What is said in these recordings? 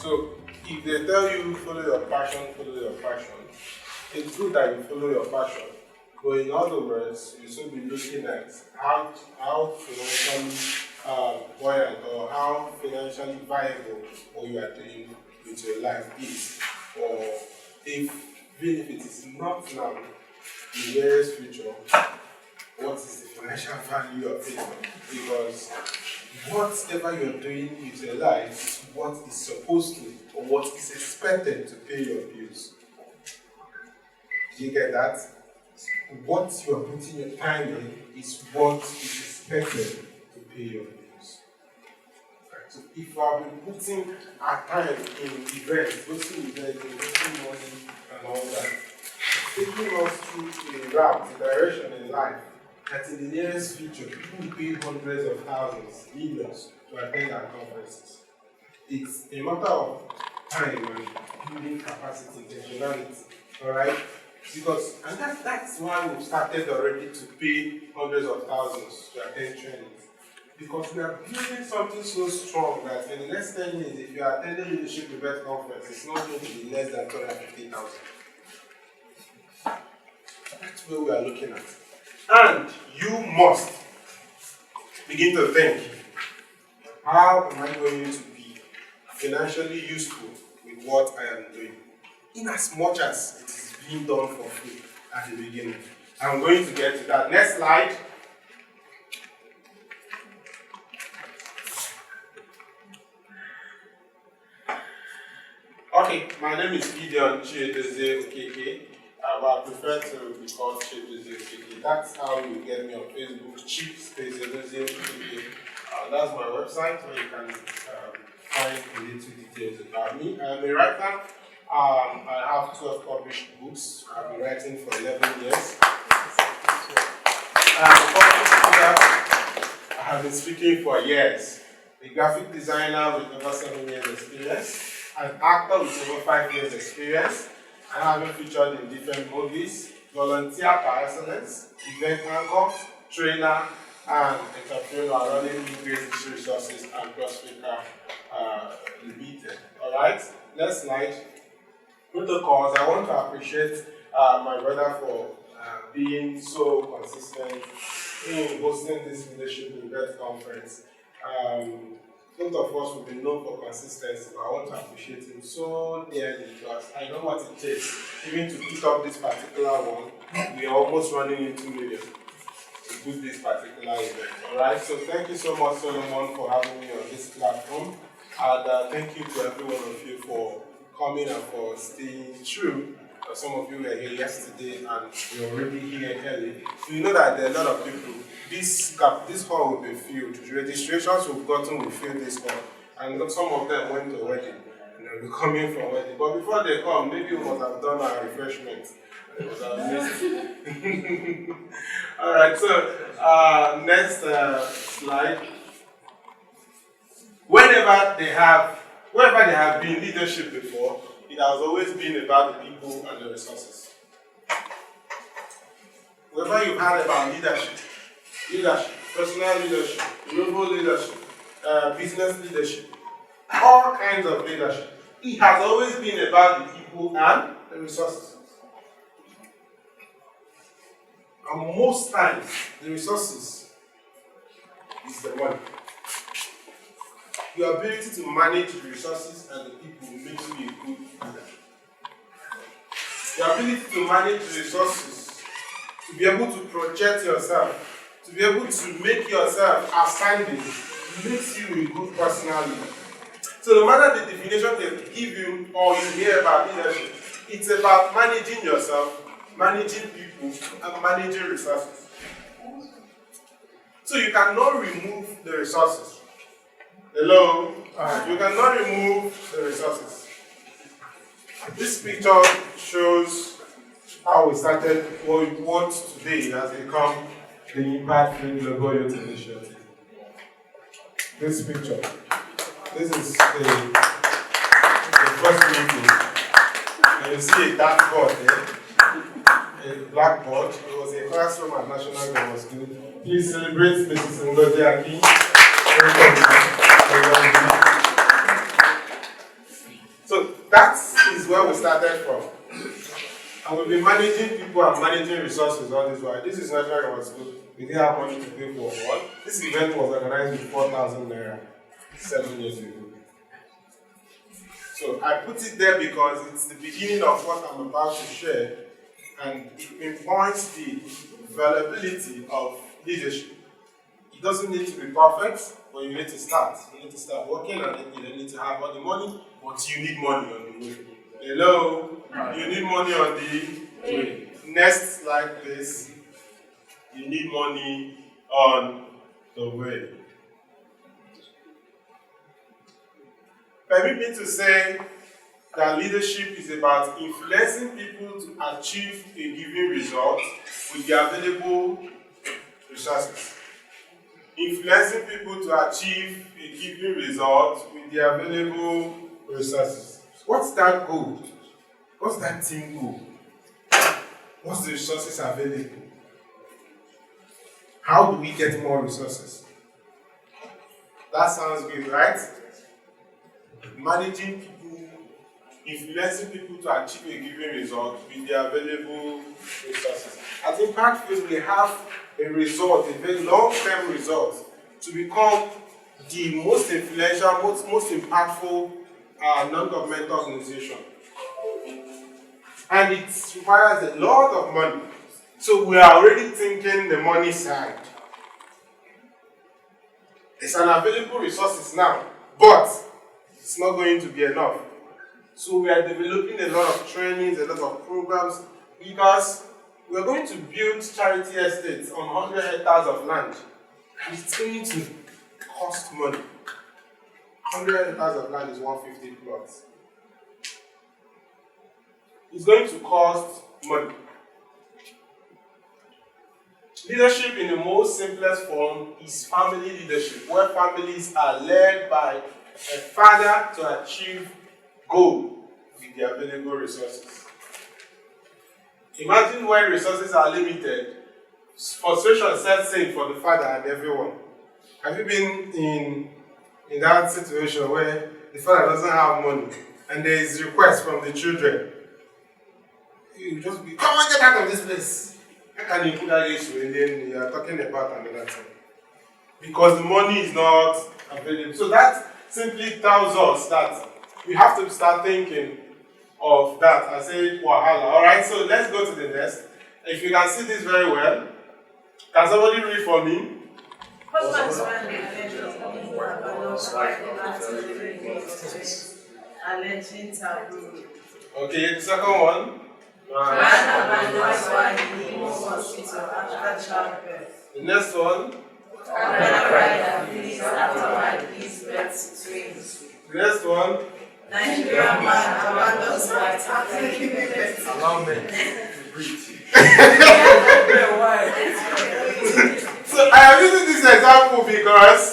So if they tell you follow your passion, it's good that you follow your passion. But in other words, you should be looking at how financially buoyant or how financially viable what you are doing with your life is. Or even if it is not now, in the nearest future, what is the financial value of it? Because whatever you're doing with your life is what is supposed to or what is expected to pay your bills. Do you get that? What you are putting your time in is what is expected to pay your bills. Right. So if you have been putting our time in events, investing money and all that, taking us through a route, a direction in life, that in the nearest future, people will pay hundreds of thousands, millions to attend our conferences. It's a matter of time and building capacity, intentionality, alright? Because, and that's why we've started already to pay hundreds of thousands to attend trainings. Because we are building something so strong that in the next 10 years, if you are attending leadership event conference, it's not going to be less than 250,000. That's where we are looking at. And you must begin to think, how am I going to be financially useful with what I am doing? In as much as it is being done for free at the beginning. I'm going to get to that. Next slide. Okay, my name is Gideon Okeke. I prefer to be called Okeke. That's how you get me on Facebook, Okeke. That's my website where you can find a little details about me. I'm a writer. I have 12 published books. I've been writing for 11 years. I have been speaking for years. A graphic designer with over 7 years experience. An actor with over 5 years experience. I have been featured in different movies. Volunteer by excellence, event anchor, trainer, and entrepreneur running Integrated Resources and Crossfit Limited. Alright, next slide. Protocols. I want to appreciate my brother for being so consistent in hosting this leadership event conference. Both of us will be known for consistency, but I want to appreciate him so dearly because I know what it takes. Even to pick up this particular one, we are almost running into million to do this particular event. Alright, so thank you so much, Solomon, for having me on this platform. And thank you to every one of you for coming and for staying true. Some of you were here yesterday and you're already here early. So you know that there are a lot of people. This hall will be filled. The registrations we've gotten will fill this hall. And some of them went to wedding. And they'll be coming from wedding. But before they come, maybe we must have done our refreshment. It was our missed. Alright, so next slide. Wherever they have been leadership before, it has always been about the people and the resources. Wherever you've heard about leadership, personal leadership, global leadership, business leadership, all kinds of leadership, it has always been about the people and the resources. And most times, the resources is the money. Your ability to manage the resources and the people makes you a good leader. Your ability to manage the resources, to be able to project yourself, to be able to make yourself outstanding, makes you a good personal leader. So no matter the definition they give you or you hear about leadership, it's about managing yourself, managing people, and managing resources. So you cannot remove the resources. Hello? You cannot remove the resources. This picture shows how we started what today has become the Impact Free Global Youth Initiative. This picture. This is the first meeting. And you see a dartboard there, a blackboard. It was a classroom at National Grammar School. Please celebrate Mrs. Ngozi Aki. we've been managing people and managing resources all this while. This is natural was good. We didn't have money to pay for one. This event was organized with 4,000 naira 7 years ago. So I put it there because it's the beginning of what I'm about to share, and it pinpoints the valuability of leadership. It doesn't need to be perfect, but you need to start. You need to start working, and you don't need to have all the money, but you need money on the way. Hello? You need money on the way. Next slide, please. You need money on the way. Permit me to say that leadership is about influencing people to achieve a given result with the available resources. Influencing people to achieve a given result with the available resources. What's that goal? What's that team goal? What's the resources available? How do we get more resources? That sounds good, right? Managing people, influencing people to achieve a given result with the available resources. At Impact Field, we have a result, a very long-term result, to become the most influential, most impactful non-governmental organization. And it requires a lot of money. So we are already thinking the money side. It's an available resources now, but it's not going to be enough. So we are developing a lot of trainings, a lot of programs, because we are going to build charity estates on 100 hectares of land. And it's going to cost money. 100 hectares of land is 150 plots. It's going to cost money. Leadership in the most simplest form is family leadership, where families are led by a father to achieve goal with the available resources. Imagine when resources are limited, frustration sets in for the father and everyone. Have you been in that situation where the father doesn't have money and there is request from the children? You just be, come on, get out of this place. How can you put that issue and then you are talking about another thing? Because the money is not available. So that simply tells us that we have to start thinking of that. I say wahala. Alright, so let's go to the next. If you can see this very well, can somebody read for me? Okay, the second one. The next one. The next one. Nigerian man abandons wife after giving birth. Allow men to breathe. So I am using this example because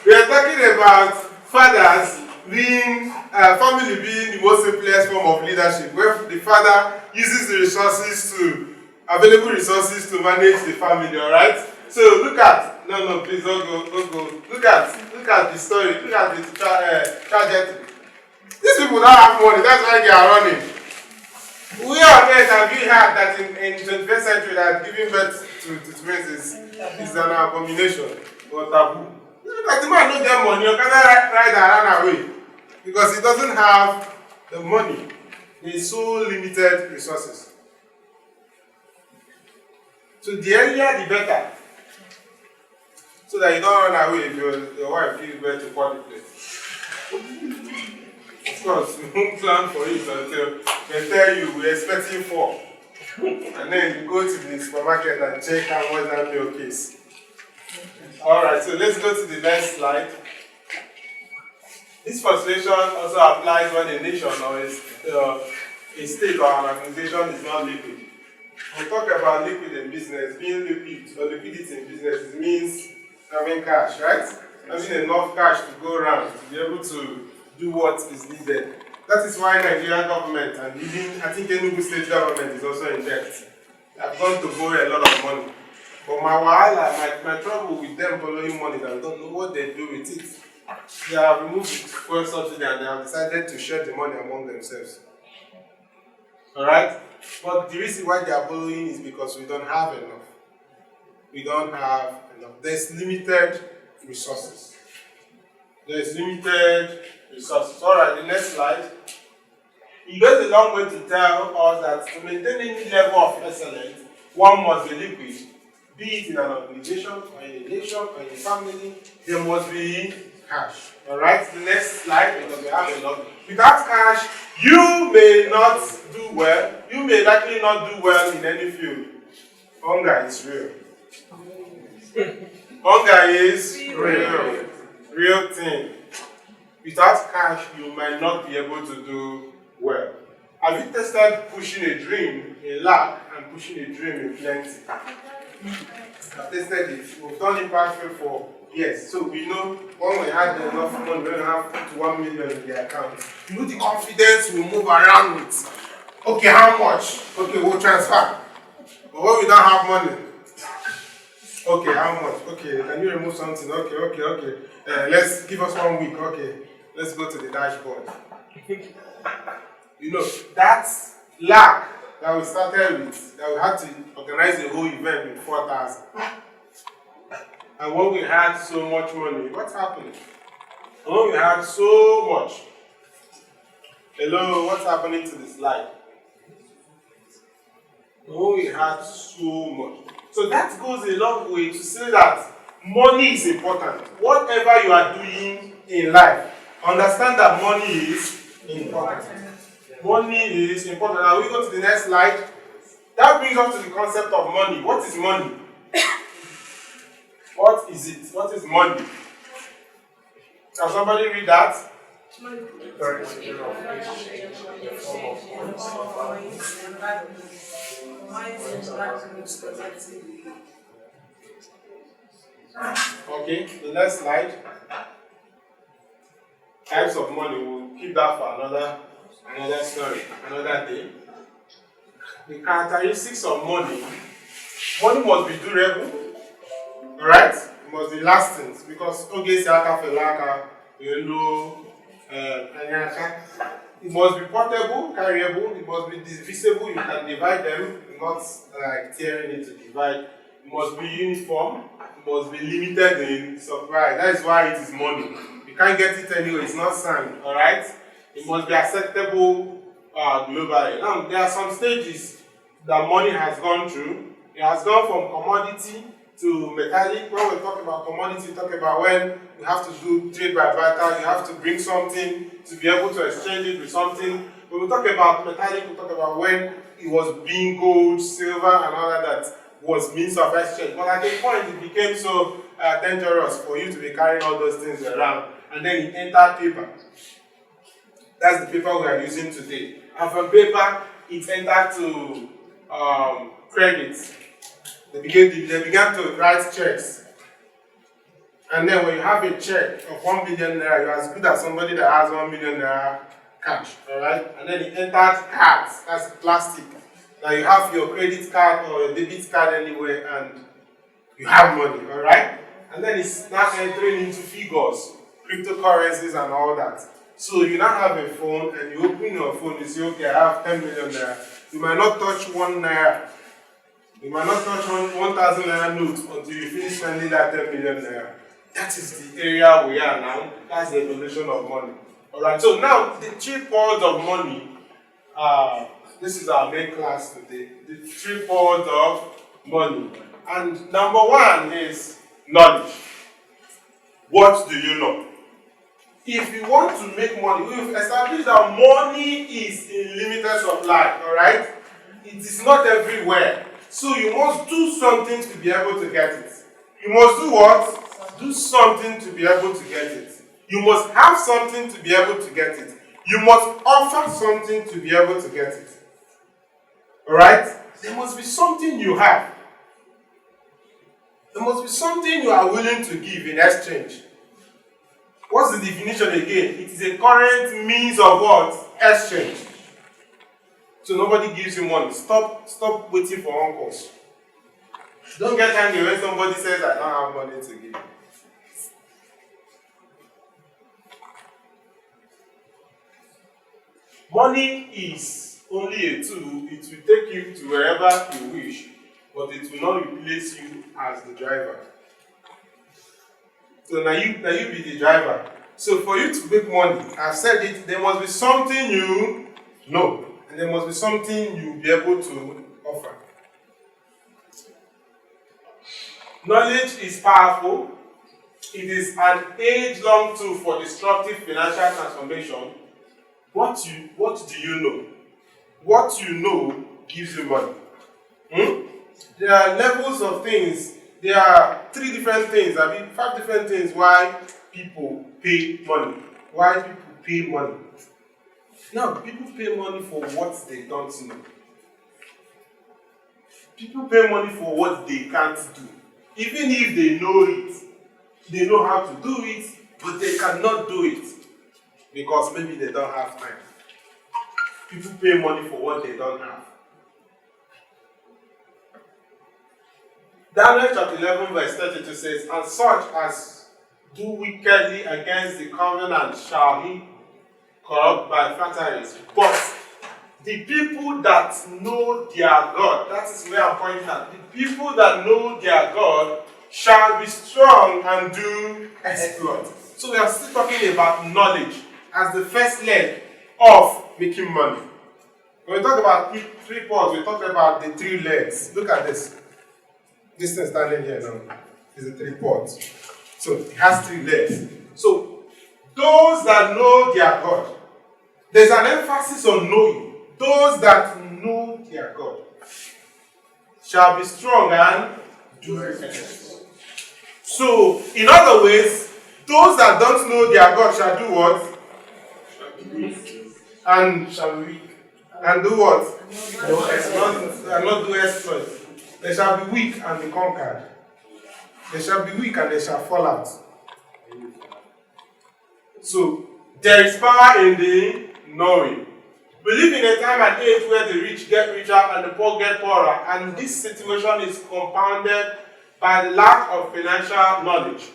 we are talking about fathers being, family being the most simplest form of leadership, where the father uses the resources available resources to manage the family, alright? So look at, please don't go. Look at the story, look at the trajectory. These people don't have money, that's why they are running. We on earth have you heard that in 21st century that giving birth to twins is an abomination or taboo. Because the man don't get money, you cannot ride and run away. Because he doesn't have the money. He has so limited resources. So the earlier the better. So that you don't run away if your wife gives birth to quadruplets. Of course, we won't plan for it until they tell you we're expecting 4. And then you go to the supermarket and check out what's that your case. Alright, so let's go to the next slide. This frustration also applies when a nation or a state or an organization is not liquid. We talk about liquid in business, being liquid or liquidity in business, it means having cash, right? Having enough cash to go around to be able to do what is needed. That is why Nigerian government and even I think Enugu state government is also in debt. They have gone to borrow a lot of money. But my wahala, my trouble with them borrowing money, I don't know what they do with it. They have removed the fuel subsidy and they have decided to share the money among themselves. Alright? But the reason why they are borrowing is because we don't have enough. We don't have enough. There's limited resources. There's limited resources. Alright, the next slide. It goes a long way to tell us that to maintain any level of excellence, one must be liquid. Be it in an organization, or in a nation, or in a family, there must be cash. Alright, the next slide, because we have a lot. Without cash, you may not do well. You may likely not do well in any field. Hunger is real. Hunger is real. Real thing. Without cash, you might not be able to do well. Have you tested pushing a dream in lack and pushing a dream in plenty? I've tested it. We've done it partially for years. So we know when we had enough money, we're going to have 1 million in the account. You know the confidence we move around with. Okay, how much? Okay, we'll transfer. But when we don't have money, okay, how much? Okay, can you remove something? Okay. Let's give us 1 week. Okay, let's go to the dashboard. You know, that's lack that we started with, that we had to organize the whole event with 4,000. And when we had so much money, what's happening? And when we had so much, hello, what's happening to the slide? When we had so much. So that goes a long way to say that money is important. Whatever you are doing in life, understand that money is important. Money is important. Now we go to the next slide. That brings us to the concept of money. What is money? What is it? What is money? Can somebody read that? Okay, the next slide. Types of money. We'll keep that for another story, another day. The characteristics of money. Money must be durable. Alright? It must be lasting. Because it must be portable, carryable, it must be divisible, you can divide them, not like tearing it to divide. It must be uniform, it must be limited in supply. That is why it is money. You can't get it anyway, it's not sand, alright? It must be acceptable globally. Now, there are some stages that money has gone through. It has gone from commodity to metallic. When we talk about commodity, we talk about when you have to do trade by barter, you have to bring something to be able to exchange it with something. When we talk about metallic, we talk about when it was being gold, silver, and all that was means of exchange. But at a point, it became so dangerous for you to be carrying all those things around. And then it entered paper. That's the paper we are using today. And from paper, it entered to credit. They began to write checks. And then when you have a check of 1 million naira, you're as good as somebody that has 1 million naira cash. Alright? And then it entered cards. That's plastic. Now you have your credit card or your debit card anywhere and you have money. Alright? And then it's now entering into figures, cryptocurrencies and all that. So you now have a phone and you open your phone, you say, okay, I have 10 million naira. You might not touch 1 naira. You might not touch 1,000 naira note until you finish spending that 10 million naira. That is the area we are now. That's the evolution of money. Alright, so now the 3 poles of money, this is our main class today. The 3 poles of money. And number 1 is knowledge. What do you know? If you want to make money, we've established that money is in limited supply, alright? It is not everywhere. So you must do something to be able to get it. You must do what? Do something to be able to get it. You must have something to be able to get it. You must offer something to be able to get it. Alright? There must be something you have. There must be something you are willing to give in exchange. What's the definition again? It is a current means of what? Exchange. So nobody gives you money. Stop waiting for uncles. Don't get angry when somebody says, I don't have money to give. Money is only a tool. It will take you to wherever you wish, but it will not replace you as the driver. So now you be the driver. So for you to make money, I've said it, there must be something you know, and there must be something you'll be able to offer. Knowledge is powerful. It is an age-long tool for disruptive financial transformation. What do you know? What you know gives you money. There are levels of things. There are 3 different things, 5 different things why people pay money. Why people pay money. Now, people pay money for what they don't know. People pay money for what they can't do. Even if they know it, they know how to do it, but they cannot do it because maybe they don't have time. People pay money for what they don't have. Daniel chapter 11 verse 32 says, and such as do wickedly against the covenant shall he corrupt by flatteries. But the people that know their God, that is where I'm pointing at, the people that know their God shall be strong and do exploits. So we are still talking about knowledge as the first leg of making money. When we talk about 3 parts, we talk about the 3 legs. Look at this. This thing standing here now is the 3 parts. So it has 3 legs. So those that know their God, there's an emphasis on knowing. Those that know their God shall be strong and do exploits. So, in other words, those that don't know their God shall do what? And shall be weak. And do what? And not do exploits. They shall be weak and be conquered. They shall be weak and they shall fall out. So, there is power in the knowing. We live in a time and age where the rich get richer and the poor get poorer, and this situation is compounded by the lack of financial knowledge.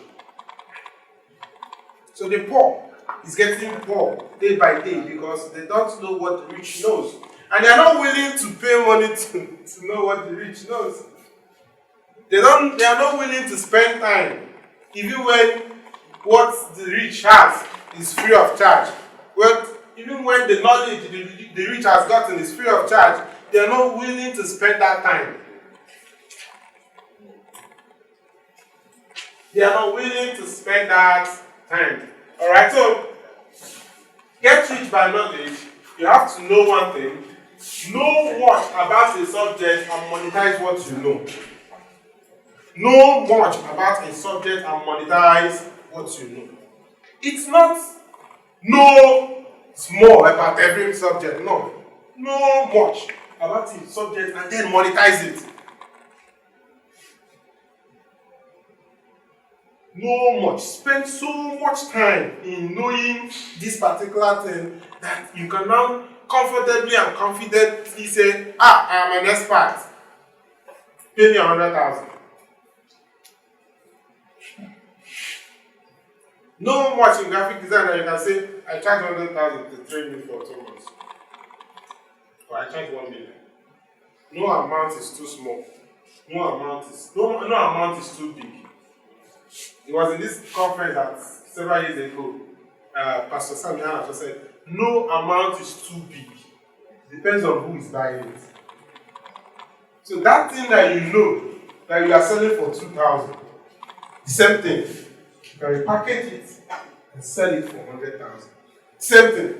So the poor is getting poor day by day because they don't know what the rich knows. And they are not willing to pay money to know what the rich knows. They are not willing to spend time, even when what the rich has is free of charge. Even when the knowledge the rich has gotten is free of charge, they are not willing to spend that time. They are not willing to spend that time. Alright, so get rich by knowledge. You have to know one thing. Know much about a subject and monetize what you know. Know much about a subject and monetize what you know. It's not know more about every subject. No. Know much about the subject and then monetize it. Know much. Spend so much time in knowing this particular thing that you can now comfortably and confidently say, I am an expert. Pay me 100,000. Know much in graphic design that you can say, I charge 100,000 to train you for 2 months. Or I charge 1 million. No amount is too small. No amount is too big. It was in this conference that several years ago, Pastor Sam Yana just said, no amount is too big. It depends on who is buying it. So that thing that you know that you are selling for 2,000, the same thing. You can repackage it and sell it for 100,000. Same thing.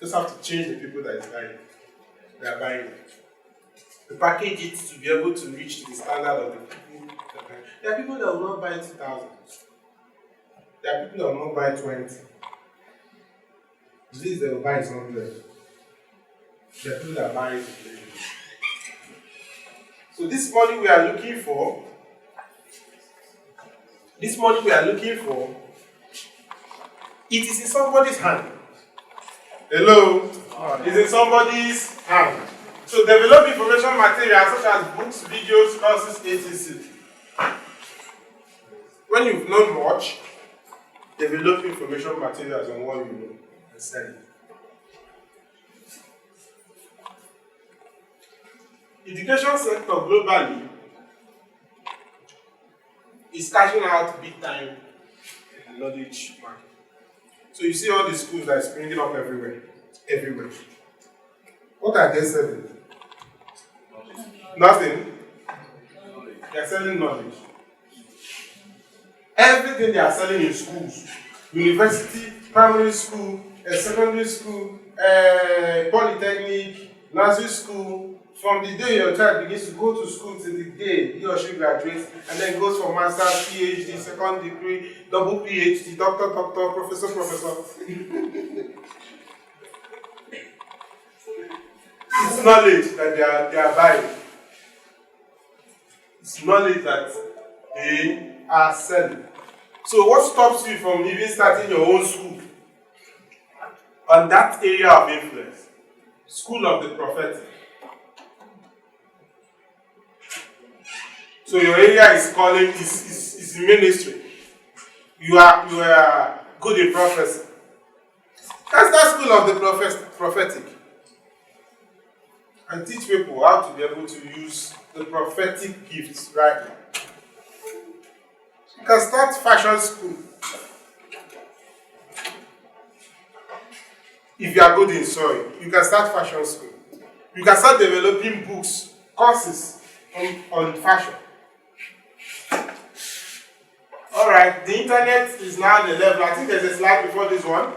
Just have to change the people that is buying. They are buying it. Repackage it to be able to reach the standard of the people that buy. There are people that will not buy 2,000. There are people that will not buy 20. This they will buy is 100. There are people that buy it. So this money we are looking for, it is in somebody's hand. Hello? It's in somebody's hand. So develop information materials such as books, videos, courses, etc. When you've known much, develop information materials on what you know and sell it. education sector globally is cashing out big time in the knowledge market. So you see all the schools that are springing up everywhere. Everywhere. What are they selling? Nothing. They are selling knowledge. Everything they are selling in schools, university, primary school, secondary school, polytechnic, nursery school, from the day your child begins to go to school till the day he or she graduates and then goes for master's, PhD, second degree, double PhD, doctor, professor. It's knowledge that they are buying. It's knowledge that they are selling. So what stops you from even starting your own school on that area of influence? School of the prophetic. So your area is calling is ministry. You are good in prophecy. That's that school of the prophetic. And teach people how to be able to use the prophetic gifts right now. You can start fashion school. If you are good in sewing, you can start fashion school. You can start developing books, courses on fashion. Alright, the internet is now the level. I think there's a slide before this one.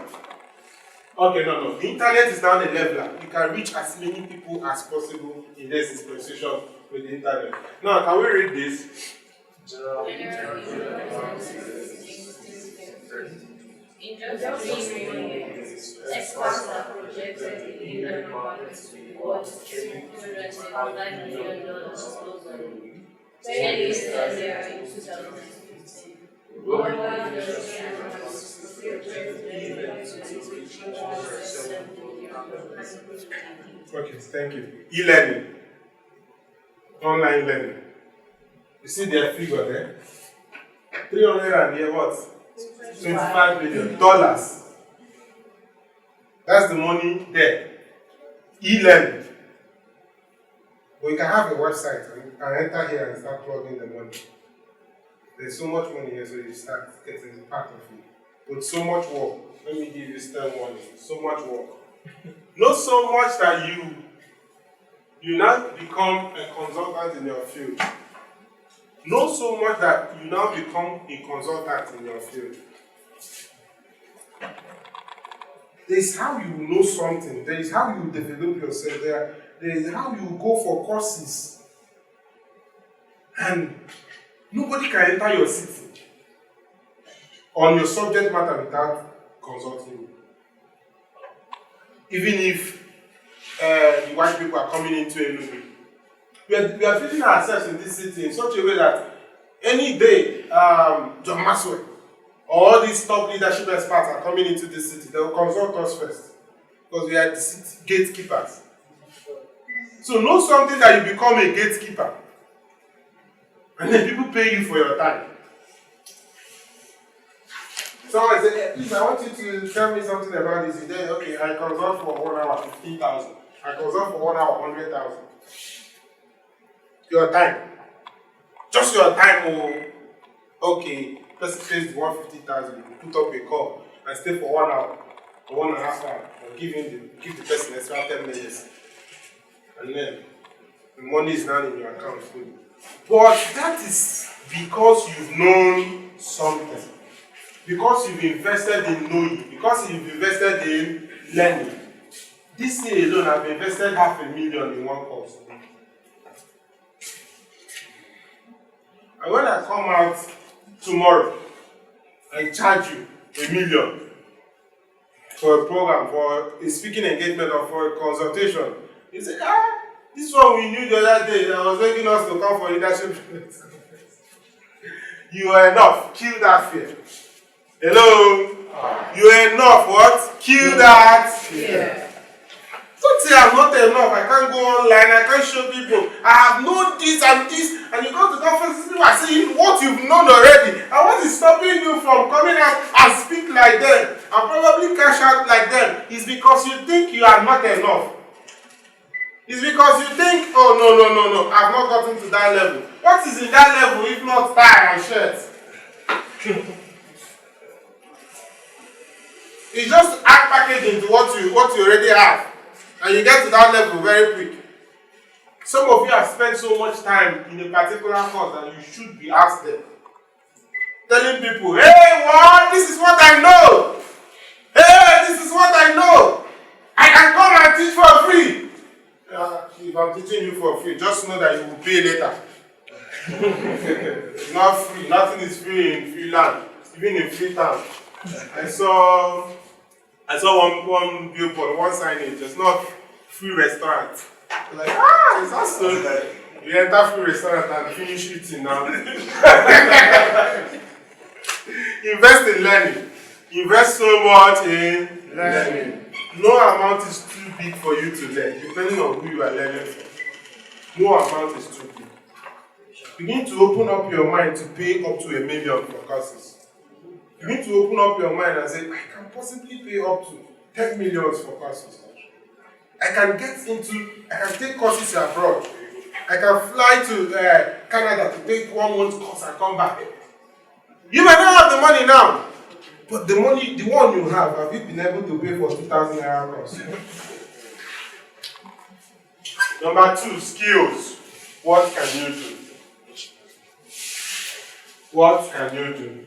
Okay, no. The internet is now the leveler. You can reach as many people as possible in this dispensation with the internet. Now, can we read this? In just 3 minutes, experts have projected the Indian market to be worth $275 million globally. 10 years earlier in 2015, worldwide industry analysts projected Okay, thank you. E-learning. Online learning. You see their figure there? 300 and here what? $25 billion. That's the money there. E-learning. But you can have a website and you can enter here and start plugging the money. There's so much money here, so you start getting part of it. With so much work, let me give you step warning. So much work. Not so much that you now become a consultant in your field. Not so much that you now become a consultant in your field. There is how you know something. There is how you develop yourself. There is how you go for courses. And nobody can enter your city on your subject matter without consulting you. Even if the white people are coming into a movie. We are feeling ourselves in this city in such a way that any day, John Maxwell or all these top leadership experts are coming into this city, they will consult us first. Because we are the city gatekeepers. So know something that you become a gatekeeper. And then people pay you for your time. Someone said, hey, please, I want you to tell me something about this. You say, okay, I consult for 1 hour, 15,000. I consult for 1 hour, 100,000. Your time. Just your time. Okay, person pays the 150,000. You put up a call and stay for 1 hour or 1.5 hours. And give the person extra 10 minutes. And then the money is now in your account fully. But that is because you've known something. Because you've invested in knowing. Because you've invested in learning. This year alone, I've invested $500,000 in one course. And when I come out tomorrow, I charge you $1 million for a program, for a speaking engagement, or for a consultation. You say, this one we knew the other day that was making us to come for leadership. You are enough. Kill that fear. Hello? You are enough. What? Kill that fear. Don't say I'm not enough. I can't go online. I can't show people. I have known this and this. And you go to conferences, people are saying what you've known already. And what is stopping you from coming out and speak like them and probably cash out like them is because you think you are not enough. It's because you think, oh no, I've not gotten to that level. What is in that level if not tie and shirt? It's just add packaging to what you already have. And you get to that level very quick. Some of you have spent so much time in a particular course that you should be asked them. Telling people, hey, what? This is what I know. Hey, this is what I know. I can come and teach for free. If I'm teaching you for free, just know that you will pay later. It's not free. Nothing is free in free land, even in free town. I saw one billboard, one signage. It's not free restaurant. Like, is that so? You enter free restaurant and finish eating now. Invest in learning. Invest so much in learning. No amount is too big for you to learn, depending on who you are learning from. No amount is too big. Begin to open up your mind to pay up to $1 million for courses. Begin to open up your mind and say, I can possibly pay up to 10 million for courses. I can take courses abroad. I can fly to Canada to take 1 month course and come back. You may not have the money now, but the one you have you been able to pay for 2,000 naira course? Number 2, skills. What can you do? What can you do?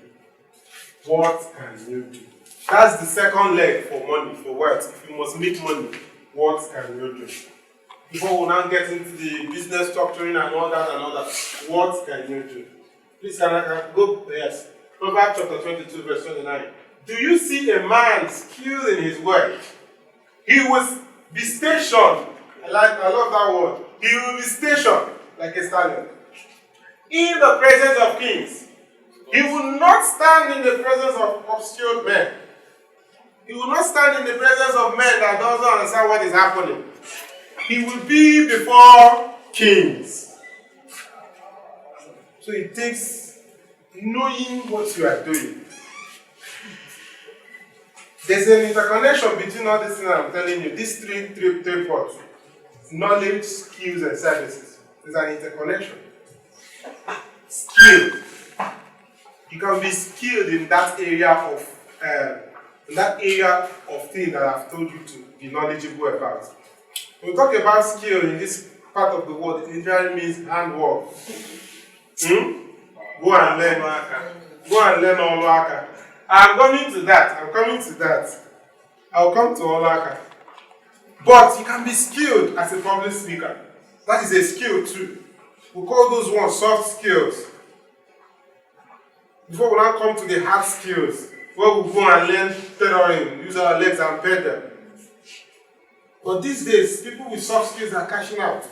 What can you do? That's the second leg for money, for wealth. If you must make money, what can you do? Before we now get into the business structuring and all that, what can you do? Please, can I go? Yes. Proverbs chapter 22, verse 29. Do you see a man skilled in his work? He will be stationed. I love that word. He will be stationed like a stallion in the presence of kings. He will not stand in the presence of obscure men. He will not stand in the presence of men that doesn't understand what is happening. He will be before kings. So it takes knowing what you are doing. There's an interconnection between all these things I'm telling you. These three parts. Knowledge, skills, and services. There's an interconnection. Skill. You can be skilled in that area of thing that I've told you to be knowledgeable about. When we talk about skill in this part of the world, it literally means handwork. Go and learn Olwaka. I'm coming to that. I'll come to Olwaka. But you can be skilled as a public speaker. That is a skill too. We call those ones soft skills. Before we now come to the hard skills, where we go and learn tailoring, use our legs and pedal. But these days, people with soft skills are cashing out.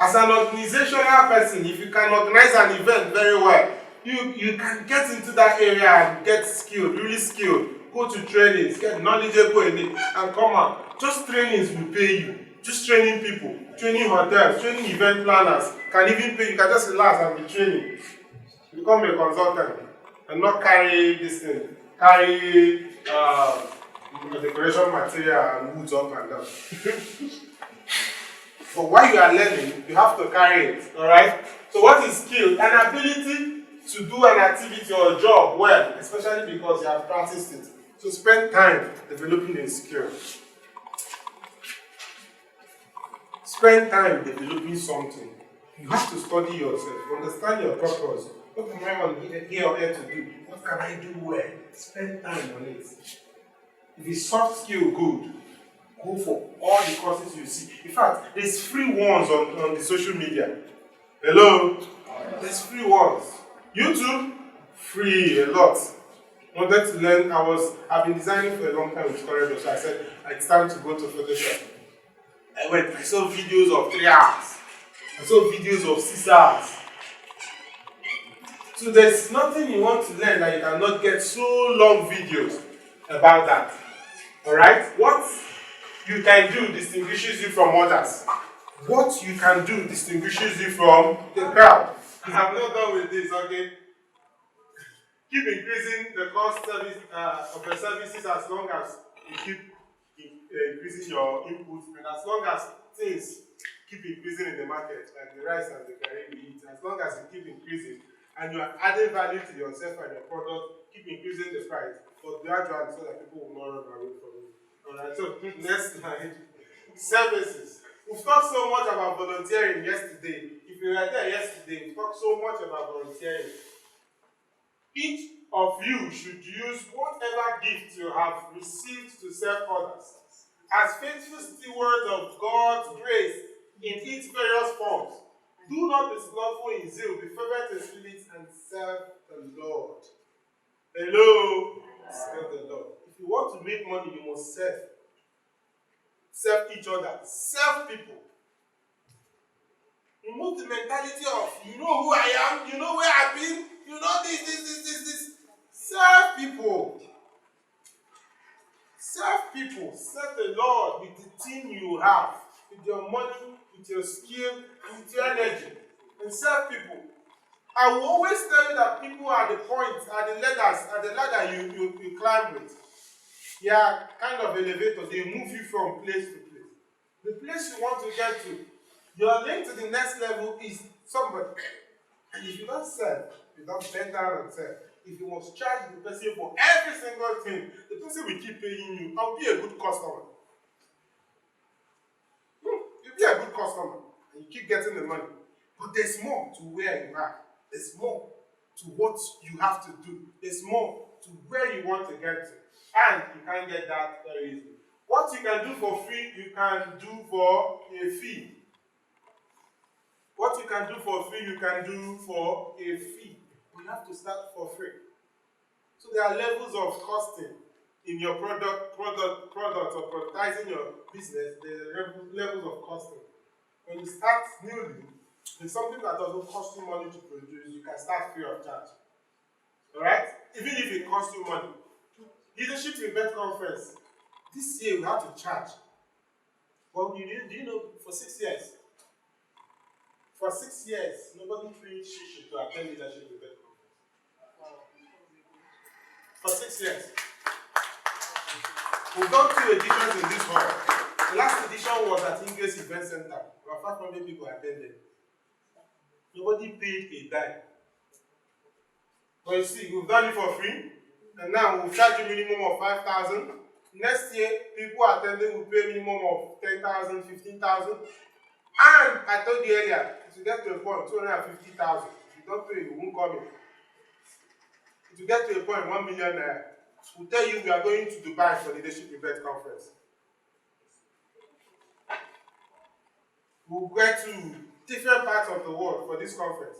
As an organizational person, if you can organize an event very well, you can get into that area and get skilled, really skilled. Go to trainings, get knowledgeable in it, and come out. Just trainings will pay you. Just training people, training hotels, training event planners can even pay you. You can just relax and be training. Become a consultant and not carry this thing. Carry decoration material and woods up and down. But while you are learning, you have to carry it. Alright? So what is skill? An ability to do an activity or a job well, especially because you have practiced it. So spend time developing a skill. Spend time developing something. You have to study yourself, understand your purpose. What am I on here or here to do? What can I do well? Spend time on it. If it's soft skill, good. Go for all the courses you see. In fact, there's free ones on the social media. Hello? There's free ones. YouTube? Free, a lot. Wanted to learn, I've been designing for a long time with Corridor, so I said, it's time to go to Photoshop. I saw videos of 3 hours. I saw videos of 6 hours. So there's nothing you want to learn that you cannot get so long videos about that. Alright? What you can do distinguishes you from others. What you can do distinguishes you from the crowd. I'm not done with this, okay? Keep increasing the cost of your services as long as you keep increasing your inputs, and as long as things keep increasing in the market, like the rice and the curry we eat, as long as you keep increasing and you are adding value to yourself and your product, keep increasing the price, but gradually so that people will not run away from you. Alright, so next slide. Services. We've talked so much about volunteering yesterday. If you were there yesterday, we talked so much about volunteering. Each of you should use whatever gift you have received to serve others as faithful stewards of God's grace in its various forms. Do not be slothful in zeal, be fervent in spirit, and serve the Lord. Hello? Serve the Lord. If you want to make money, you must serve. Serve each other. Serve people. Remove the mentality of, you know who I am, you know where I've been, you know this. Serve people. Serve people. Serve the Lord with the team you have, with your money, with your skill, and with your energy. And serve people. I will always tell you that people are the points, are the ladder you climb with. They are kind of elevators. They move you from place to place. The place you want to get to, your link to the next level is somebody. And if you don't serve, you don't bend down and serve. If you must charge the person for every single thing, the person will keep paying you. I'll be a good customer. You'll be a good customer. And you keep getting the money. But there's more to where you are. There's more to what you have to do. There's more to where you want to get to. And you can't get that very easily. What you can do for free, you can do for a fee. What you can do for free, you can do for a fee. You have to start for free. So there are levels of costing in your product or productizing your business. There are levels of costing. When you start newly, there's something that doesn't cost you money to produce. You can start free of charge. Alright? Even if it costs you money. Leadership Event Conference. This year we have to charge. Well, do you know, for 6 years, nobody paid shishi to attend Leadership Event Conference. For 6 years. We've done 2 editions in this hall. The last edition was at English Event Center. About 500 people attended. Nobody paid a dime. But you see, we've done it for free. And now we'll charge you minimum of 5,000. Next year, people attending will pay minimum of 10,000, 15,000. And I told you earlier, to get to a point, 250,000. If you don't pay, you won't come in. To get to a point, 1 million naira. We'll tell you we are going to Dubai for Leadership Event Conference. We'll get to different parts of the world for this conference.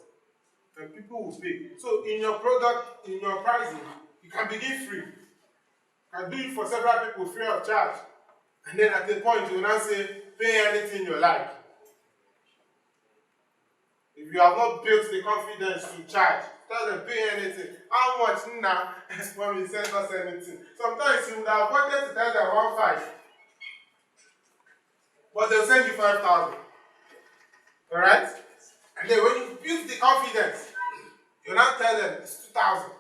And people will pay. So in your product, in your pricing, you can begin free. You can do it for several people free of charge. And then at the point you will now say, pay anything you like. If you have not built the confidence to charge, tell them pay anything. How much now when we send us anything? Sometimes you would have wanted to tell them 1.5. But they'll send you 5,000. Alright? And then when you build the confidence, you now tell them it's 2,000.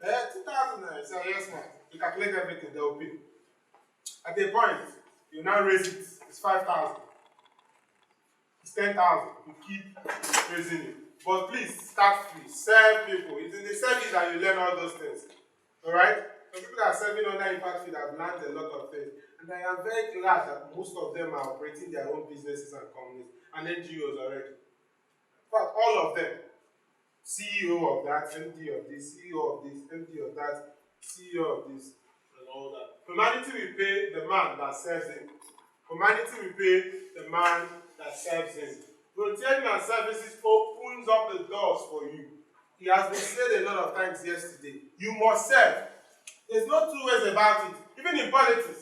2,000. So yes, man. You calculate everything, they will pay. At the point, you now raise it. It's 5,000. It's 10,000. You keep raising it. But please start free. Serve people. It's in the service that you learn all those things. Alright? The people that are serving under Impact Feed have learned a lot of things. And I am very glad that most of them are operating their own businesses and companies and NGOs already. In fact, all of them. CEO of that, MD of this, CEO of this, MD of that, CEO of this, and all that. Humanity will pay the man that serves him. Humanity will pay the man that serves him. Volunteering and services opens up the doors for you. It has been said a lot of times yesterday. You must serve. There's no two ways about it. Even in politics.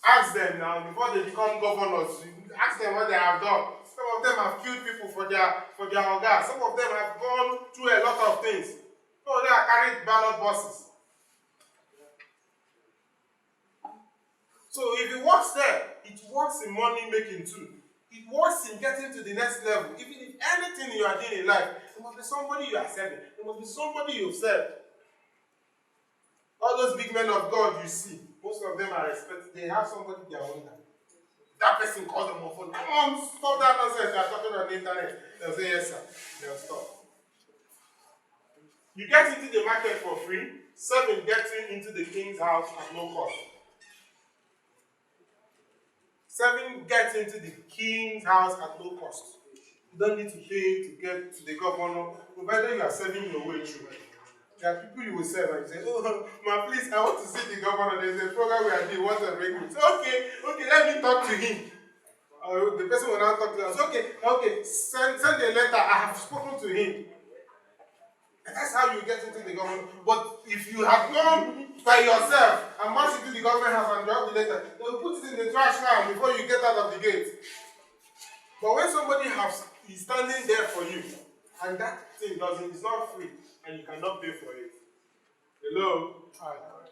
Ask them now, before they become governors, ask them what they have done. Some of them have killed people for their organs. Some of them have gone through a lot of things. Some of them are carrying ballot boxes. So if it works there, it works in money making too. It works in getting to the next level. Even if anything you are doing in life, there must be somebody you are serving. There must be somebody you've served. All those big men of God you see, most most of them are expected, they have somebody they are under. That person calls them on phone. Come on, stop that nonsense. You are talking on the internet. They'll say, yes, sir. They'll stop. You get into the market for free. 7, getting into the king's house at no cost. 7, get into the king's house at no cost. You don't need to pay to get to the governor, provided you are serving your way through. There are people you will serve and you say, oh, ma, please, I want to see the governor. There's a program we are doing. What's the agreement? Okay, let me talk to him. The person will now talk to us. Okay, send a letter. I have spoken to him. And that's how you get into the government. But if you have gone by yourself and marched into the government house and dropped the letter, they will put it in the trash can before you get out of the gate. But when somebody is standing there for you, and that thing it's not free, and you cannot pay for it. Hello?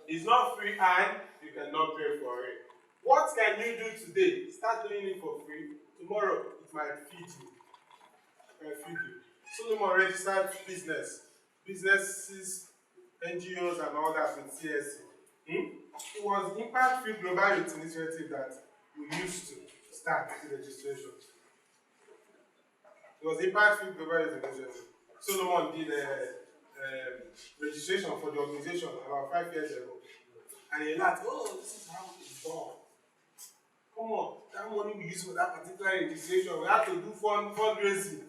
It's not free and you cannot pay for it. What can you do today? Start doing it for free. Tomorrow, it might feed you. Solomon registered businesses, NGOs, and all that with CSC. It was Impact Free Global Youth Initiative that we used to start the registration. It was Impact Free Global Youth Initiative. Solomon did registration for the organization about 5 years ago. And he laughed, oh, this is how it's done. Come on, that money we use for that particular registration, we have to do fundraising.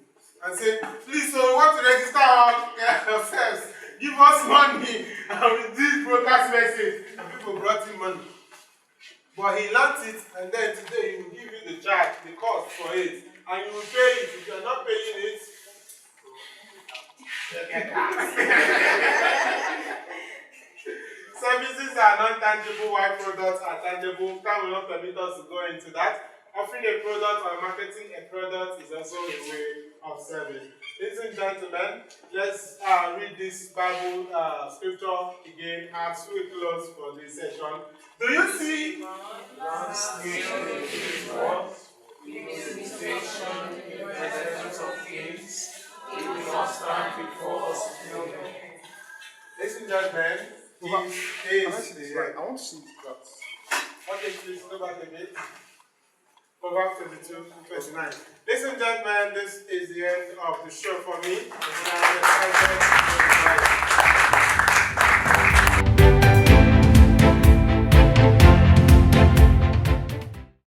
And say, please, so we want to register ourselves. Give us money. And we did broadcast message. And people brought him money. But he learned it, and then today he will give you the charge, the cost for it. And you will pay it. If you are not paying it, services are non-tangible, while products are tangible. Time will not permit us to go into that. Offering a product or marketing a product is also a way of service. Ladies and gentlemen, let's read this Bible scripture again as we close for this session. Do you see? Ladies and gentlemen, I want to see that. Okay, please go back a bit. Proverbs 22:29. Ladies and gentlemen, this is the end of the show for me. And I'm excited.